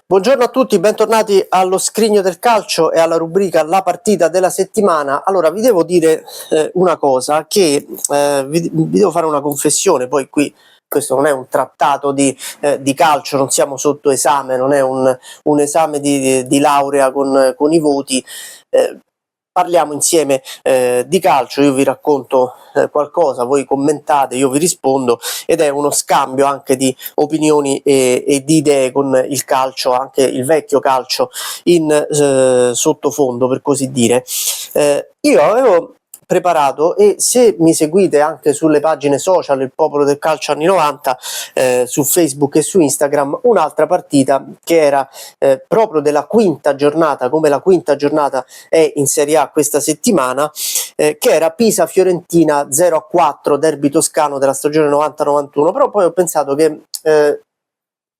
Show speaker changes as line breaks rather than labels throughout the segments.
Buongiorno a tutti, bentornati allo Scrigno del Calcio e alla rubrica La partita della settimana. Allora, vi devo dire una cosa, che vi devo fare una confessione, poi qui questo non è un trattato di calcio, non siamo sotto esame, non è un esame di laurea con i voti. Parliamo insieme di calcio, io vi racconto qualcosa, voi commentate, io vi rispondo, ed è uno scambio anche di opinioni e di idee con il calcio, anche il vecchio calcio in sottofondo, per così dire. Io avevo preparato, e se mi seguite anche sulle pagine social Il Popolo del Calcio anni 90 su Facebook e su Instagram, un'altra partita che era proprio della quinta giornata, come la quinta giornata è in Serie A questa settimana, che era Pisa-Fiorentina 0-4, derby toscano della stagione 90-91. Però poi ho pensato che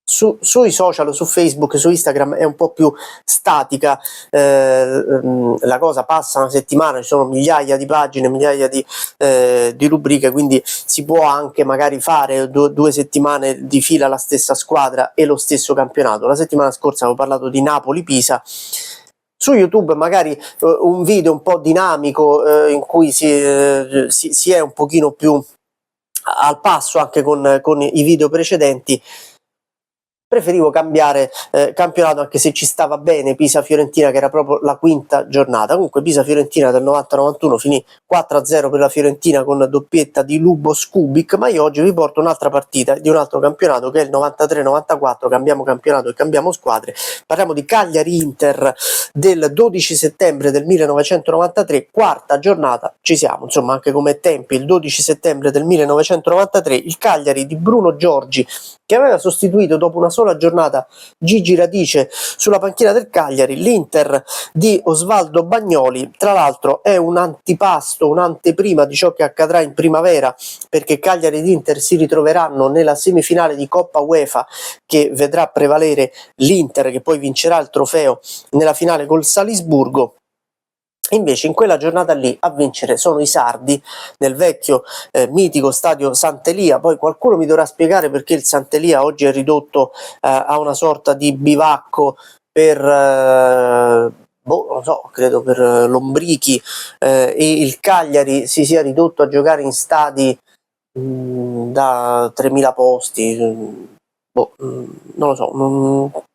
sui social, su Facebook, su Instagram è un po' più statica la cosa, passa una settimana, ci sono migliaia di pagine, migliaia di rubriche, quindi si può anche magari fare due settimane di fila la stessa squadra e lo stesso campionato. La settimana scorsa avevo parlato di Napoli-Pisa. Su YouTube magari un video un po' dinamico in cui si è un pochino più al passo anche con i video precedenti. Preferivo cambiare campionato, anche se ci stava bene Pisa-Fiorentina, che era proprio la quinta giornata. Comunque Pisa-Fiorentina del 90-91 finì 4-0 per la Fiorentina con doppietta di Lubos Kubik, ma io oggi vi porto un'altra partita di un altro campionato, che è il 93-94, cambiamo campionato e cambiamo squadre. Parliamo di Cagliari-Inter del 12 settembre del 1993, quarta giornata, ci siamo, insomma, anche come tempi. Il 12 settembre del 1993 il Cagliari di Bruno Giorgi, che aveva sostituito dopo una sola giornata Gigi Radice sulla panchina del Cagliari, l'Inter di Osvaldo Bagnoli. Tra l'altro è un antipasto, un'anteprima di ciò che accadrà in primavera, perché Cagliari ed Inter si ritroveranno nella semifinale di Coppa UEFA, che vedrà prevalere l'Inter, che poi vincerà il trofeo nella finale col Salisburgo. Invece in quella giornata lì a vincere sono i sardi nel vecchio mitico stadio Sant'Elia. Poi qualcuno mi dovrà spiegare perché il Sant'Elia oggi è ridotto a una sorta di bivacco per non so, credo per lombrichi, e il Cagliari si sia ridotto a giocare in stadi da 3.000 posti, non lo so,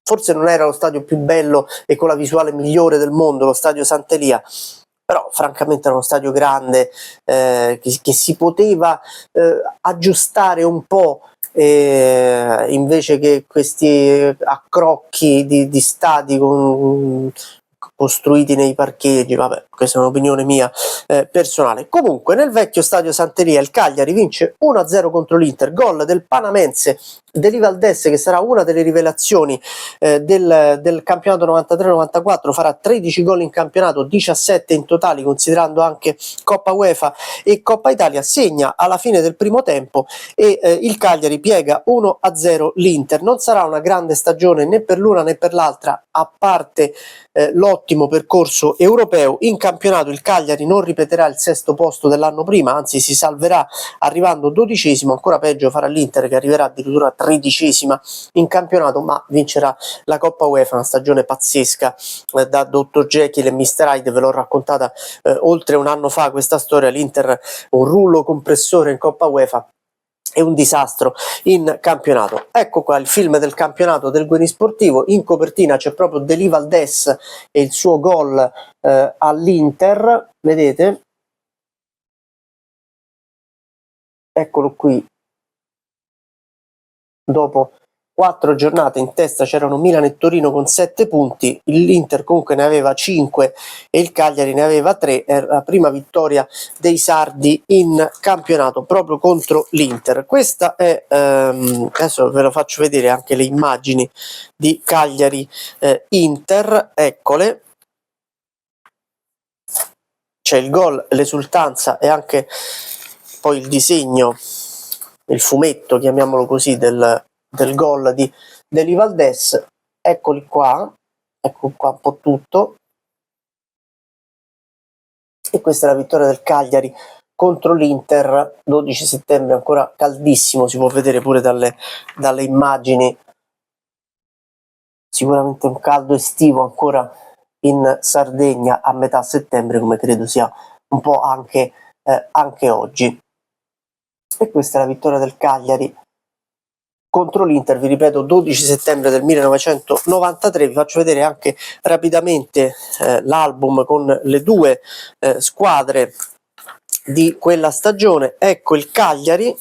forse non era lo stadio più bello e con la visuale migliore del mondo, lo stadio Sant'Elia, però francamente era uno stadio grande, che si poteva aggiustare un po', invece che questi accrocchi di stadi costruiti nei parcheggi. Vabbè, questa è un'opinione mia personale. Comunque nel vecchio stadio Sant'Elia il Cagliari vince 1-0 contro l'Inter, gol del panamense Deli Valdés, che sarà una delle rivelazioni del campionato 93-94, farà 13 gol in campionato, 17 in totale considerando anche Coppa UEFA e Coppa Italia. Segna alla fine del primo tempo e il Cagliari piega 1-0 l'Inter. Non sarà una grande stagione né per l'una né per l'altra, a parte l'ottimo percorso europeo. In campionato il Cagliari non ripeterà il sesto posto dell'anno prima, anzi si salverà arrivando 12esimo. Ancora peggio farà l'Inter, che arriverà addirittura 13esima in campionato, ma vincerà la Coppa UEFA. Una stagione pazzesca da Dr. Jekyll e Mr. Hyde. Ve l'ho raccontata oltre un anno fa questa storia. L'Inter un rullo compressore in Coppa UEFA è un disastro in campionato. Ecco qua il film del campionato del Guerin Sportivo. In copertina c'è proprio Deli Valdés e il suo gol all'Inter, vedete? Eccolo qui. Dopo 4 giornate in testa c'erano Milan e Torino con 7 punti, l'Inter comunque ne aveva 5 e il Cagliari ne aveva 3, è la prima vittoria dei sardi in campionato proprio contro l'Inter. Questa è, adesso ve lo faccio vedere anche le immagini di Cagliari-Inter, eccole, c'è il gol, l'esultanza e anche poi il disegno, il fumetto, chiamiamolo così, del gol di Deli Valdés. Eccoli qua, ecco qua un po' tutto, e questa è la vittoria del Cagliari contro l'Inter, 12 settembre, ancora caldissimo, si può vedere pure dalle immagini sicuramente un caldo estivo ancora in Sardegna a metà settembre, come credo sia un po' anche oggi. E questa è la vittoria del Cagliari contro l'Inter, vi ripeto, 12 settembre del 1993. Vi faccio vedere anche rapidamente l'album con le due squadre di quella stagione. Ecco il Cagliari.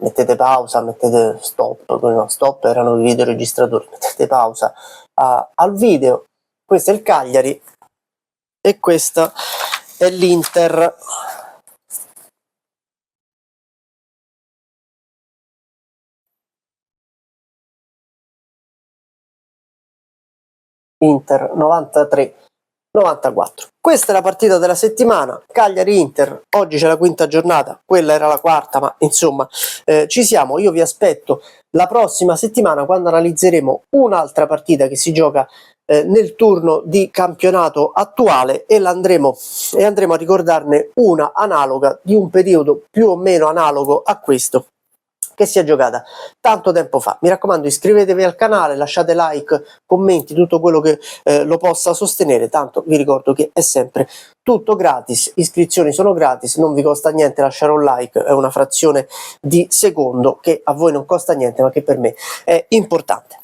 Mettete pausa, mettete stop, no, stop erano i videoregistratori, mettete pausa al video. Questo è il Cagliari e questa è l'Inter. Inter 93-94. Questa è la partita della settimana, Cagliari-Inter. Oggi c'è la quinta giornata, quella era la quarta, ma insomma ci siamo. Io vi aspetto la prossima settimana quando analizzeremo un'altra partita che si gioca nel turno di campionato attuale e andremo a ricordarne una analoga di un periodo più o meno analogo a questo, che si è giocata tanto tempo fa. Mi raccomando, iscrivetevi al canale, lasciate like, commenti, tutto quello che lo possa sostenere, tanto vi ricordo che è sempre tutto gratis, iscrizioni sono gratis, non vi costa niente lasciare un like, è una frazione di secondo che a voi non costa niente ma che per me è importante.